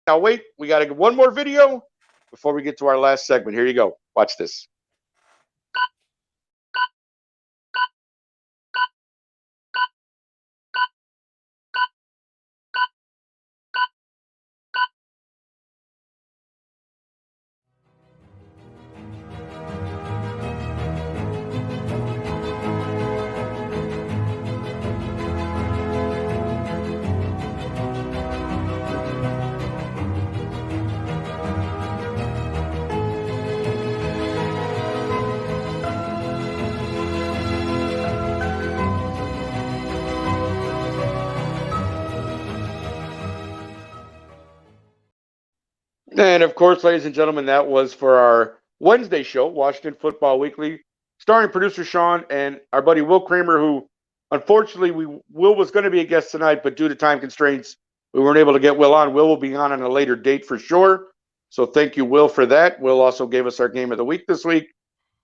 Now, wait, we got to get one more video before we get to our last segment. Here you go. Watch this. And of course, ladies and gentlemen, that was for our Wednesday show, Washington Football Weekly, starring producer Sean and our buddy Will Kramer, who unfortunately Will was going to be a guest tonight, but due to time constraints, we weren't able to get Will on. Will be on a later date for sure. So thank you, Will, for that. Will also gave us our game of the week this week,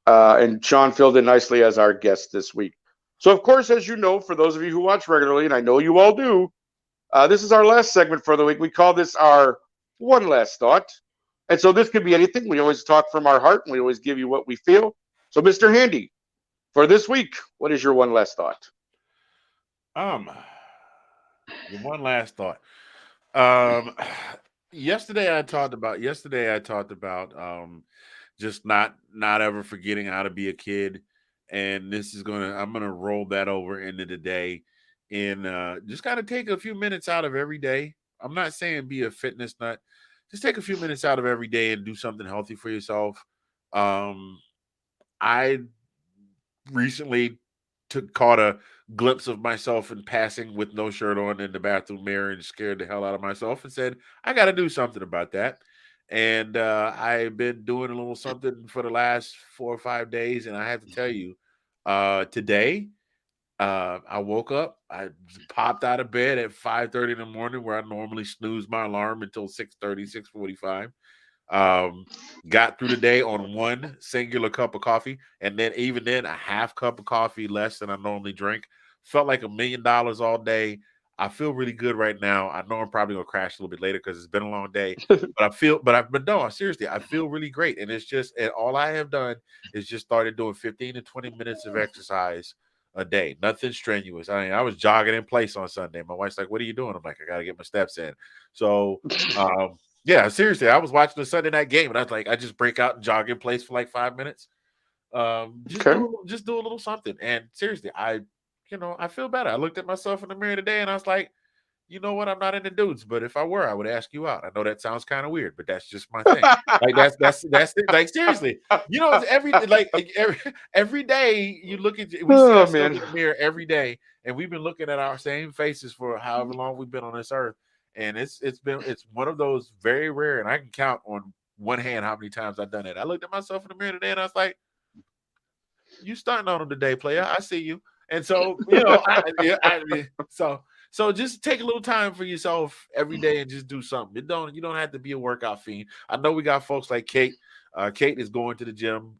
and Sean filled in nicely as our guest this week. So, of course, as you know, for those of you who watch regularly, and I know you all do, this is our last segment for the week. We call this our one last thought. And so this could be anything. We always talk from our heart and we always give you what we feel. So, Mr. Handy, for this week, what is your one last thought? Um, one last thought. Um, yesterday I talked about just not ever forgetting how to be a kid, and I'm gonna roll that over into today, and just kind of take a few minutes out of every day. I'm not saying be a fitness nut. Just take a few minutes out of every day and do something healthy for yourself. Um, I recently caught a glimpse of myself in passing with no shirt on in the bathroom mirror and scared the hell out of myself and said, I got to do something about that. And I've been doing a little something for the last 4 or 5 days. And I have to tell you, today, I woke up, I popped out of bed at 5:30 in the morning where I normally snooze my alarm until 6:30, 6:45. Um, got through the day on one singular cup of coffee, and then even then, a half cup of coffee less than I normally drink. Felt like $1 million all day. I feel really good right now. I know I'm probably gonna crash a little bit later because it's been a long day, but but no, seriously, I feel really great, and it's just, and all I have done is just started doing 15 to 20 minutes of exercise a day. Nothing strenuous. I mean, I was jogging in place on Sunday. My wife's like, "What are you doing?" I'm like, "I gotta get my steps in." So, yeah, seriously, I was watching the Sunday night game, and I was like, I just break out and jog in place for like 5 minutes. Okay. Just do a little something. And seriously, I feel better. I looked at myself in the mirror today, and I was like, you know what? I'm not into dudes, but if I were, I would ask you out. I know that sounds kind of weird, but that's just my thing. Like that's it. Like seriously, it's every day you look at, we see Oh, ourselves man. in the mirror every day, and we've been looking at our same faces for however long we've been on this earth, and it's one of those very rare, and I can count on one hand how many times I've done it. I looked at myself in the mirror today, and I was like, "You starting on them today, player? I see you." And so, so just take a little time for yourself every day and just do something. You don't have to be a workout fiend. I know we got folks like Kate. Kate is going to the gym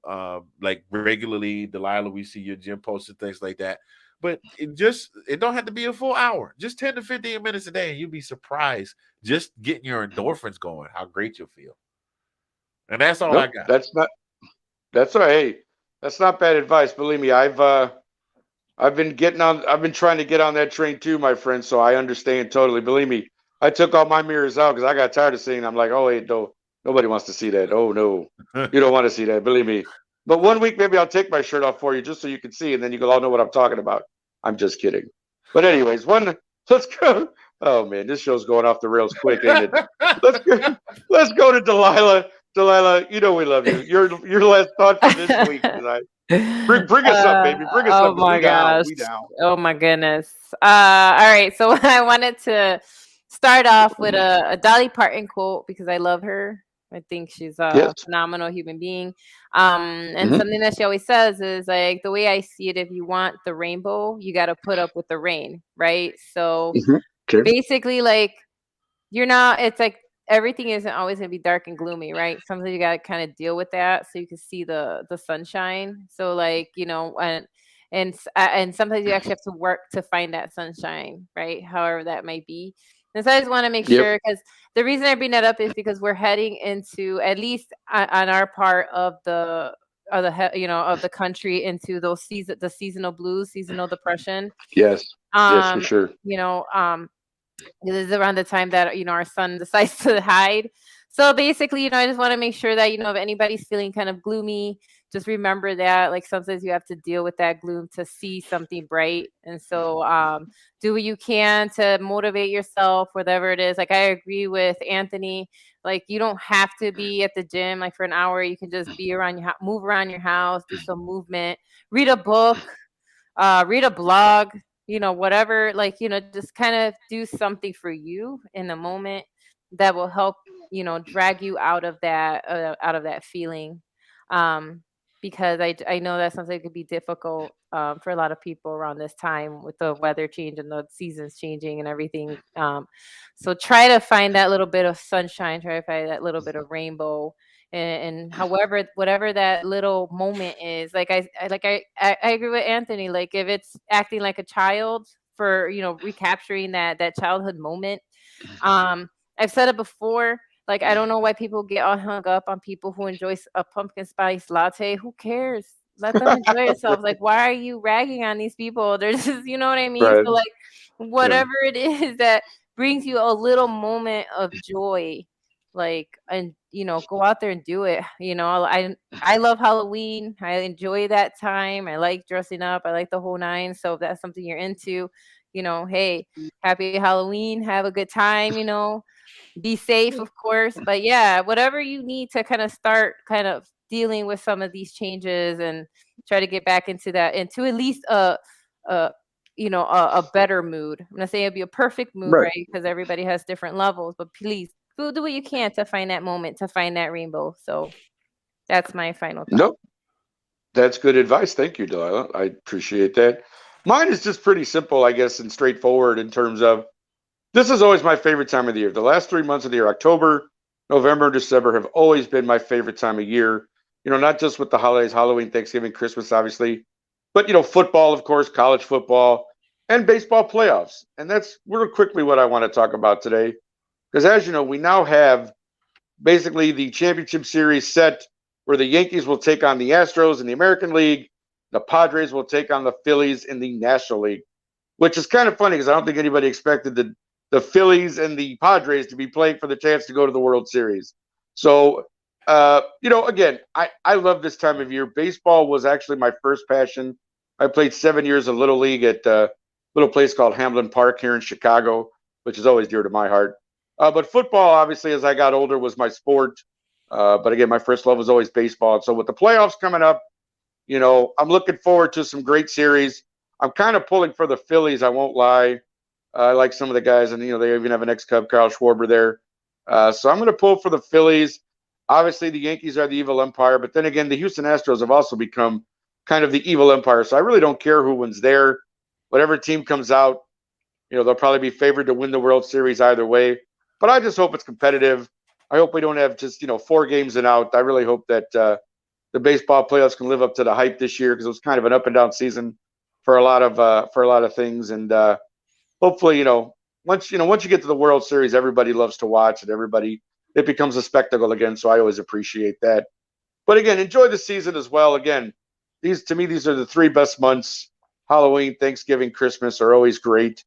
like regularly. Delilah, we see your gym posts and things like that. But it don't have to be a full hour. Just 10 to 15 minutes a day, and you'll be surprised just getting your endorphins going, how great you'll feel. And that's all I Nope, got. that's all right. Hey, that's not bad advice. Believe me, I've been trying to get on that train too, my friend. So I understand totally. Believe me, I took all my mirrors out because I got tired of seeing them. I'm like, oh wait, no, nobody wants to see that. Oh no, you don't want to see that. Believe me. But one week maybe I'll take my shirt off for you just so you can see, and then you can all know what I'm talking about. I'm just kidding. But anyways, let's go. Oh man, this show's going off the rails quick, ain't it? Let's go. Let's go to Delilah. Delilah, you know we love you. Your last thought for this week tonight. Bring us up, baby. Bring us Oh up because we my down. gosh. We down. Oh my goodness. All right. So I wanted to start off with a Dolly Parton quote because I love her. I think she's Yes. a phenomenal human being. And Hmm. something that she always says is like, the way I see it, if you want the rainbow, you got to put up with the rain, right? So Hmm. Okay. basically, like, you're not, it's like everything isn't always going to be dark and gloomy, right? Sometimes you got to kind of deal with that so you can see the sunshine. So like, and sometimes you actually have to work to find that sunshine, right? However that might be. And so I just want to make Yep. sure, because the reason I bring that up is because we're heading into, at least on our part of of the country, into the seasonal blues, seasonal depression. Yes. Yes, for Um, sure. you know, this is around the time that our son decides to hide. So basically, I just want to make sure that if anybody's feeling kind of gloomy, just remember that, like, sometimes you have to deal with that gloom to see something bright. And so do what you can to motivate yourself, whatever it is. Like, I agree with Anthony. Like, you don't have to be at the gym like for an hour. You can just be around your move around your house, do some movement, read a book, read a blog, whatever, like, just kind of do something for you in the moment that will help, drag you out of that feeling. Um, because I know that something could be difficult for a lot of people around this time with the weather change and the seasons changing and everything. So try to find that little bit of sunshine, try to find that little bit of rainbow, and however, whatever that little moment is. Like I agree with Anthony. Like, if it's acting like a child, for recapturing that childhood moment. um I've said it before. Like, I don't know why people get all hung up on people who enjoy a pumpkin spice latte. Who cares? Let them enjoy themselves. Like, why are you ragging on these people? They're just, you know what I mean? Right. So, like, Yeah. whatever it is that brings you a little moment of joy, like, and go out there and do it. I love Halloween. I enjoy that time. I like dressing up. I like the whole nine. So if that's something you're into, hey, happy Halloween. Have a good time. Be safe, of course. But yeah, whatever you need to kind of start kind of dealing with some of these changes, and try to get back into at least a a better mood. I'm not saying it'll be a perfect mood, Right. right? Because everybody has different levels, but please do what you can to find that moment, to find that rainbow. So that's my final thought. Nope. That's good advice. Thank you, Delilah. I appreciate that. Mine is just pretty simple, I guess, and straightforward in terms of this is always my favorite time of the year. The last 3 months of the year, October, November, and December, have always been my favorite time of year. Not just with the holidays, Halloween, Thanksgiving, Christmas, obviously, but football, of course, college football, and baseball playoffs. And that's real quickly what I want to talk about today. Because as you know, we now have basically the championship series set where the Yankees will take on the Astros in the American League. The Padres will take on the Phillies in the National League, which is kind of funny because I don't think anybody expected the Phillies and the Padres to be playing for the chance to go to the World Series. So, again, I love this time of year. Baseball was actually my first passion. I played 7 years of Little League at a little place called Hamlin Park here in Chicago, which is always dear to my heart. But football, obviously, as I got older, was my sport. But again, my first love was always baseball. And so with the playoffs coming up, I'm looking forward to some great series. I'm kind of pulling for the Phillies. I won't lie. I like some of the guys, and they even have an ex-Cub, Kyle Schwarber, there. So I'm going to pull for the Phillies. Obviously, the Yankees are the evil empire, but then again, the Houston Astros have also become kind of the evil empire. So I really don't care who wins there. Whatever team comes out, they'll probably be favored to win the World Series either way. But I just hope it's competitive. I hope we don't have just 4 games and out. I really hope that the baseball playoffs can live up to the hype this year because it was kind of an up and down season for a lot of things. And hopefully, once you get to the World Series, everybody loves to watch, and it becomes a spectacle again. So I always appreciate that. But again, enjoy the season as well. Again, these are the 3 best months. Halloween, Thanksgiving, Christmas are always great.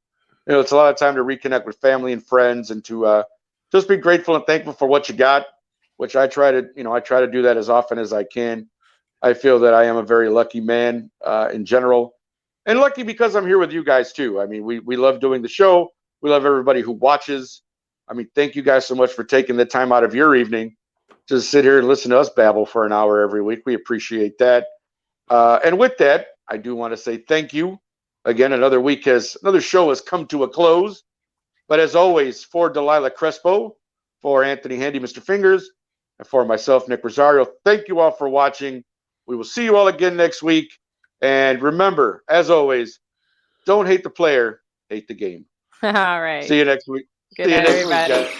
It's a lot of time to reconnect with family and friends, and to just be grateful and thankful for what you got, which I try to do that as often as I can. I feel that I am a very lucky man in general, and lucky because I'm here with you guys too. I mean, we love doing the show. We love everybody who watches. I mean, thank you guys so much for taking the time out of your evening to sit here and listen to us babble for an hour every week. We appreciate that. And with that, I do want to say thank you again. Another show has come to a close. But as always, for Delilah Crespo, for Anthony Handy, Mr. Fingers, and for myself, Nick Rosario, thank you all for watching. We will see you all again next week. And remember, as always, don't hate the player, hate the game. All right. See you next week. Good See you night, next week, everybody. guys.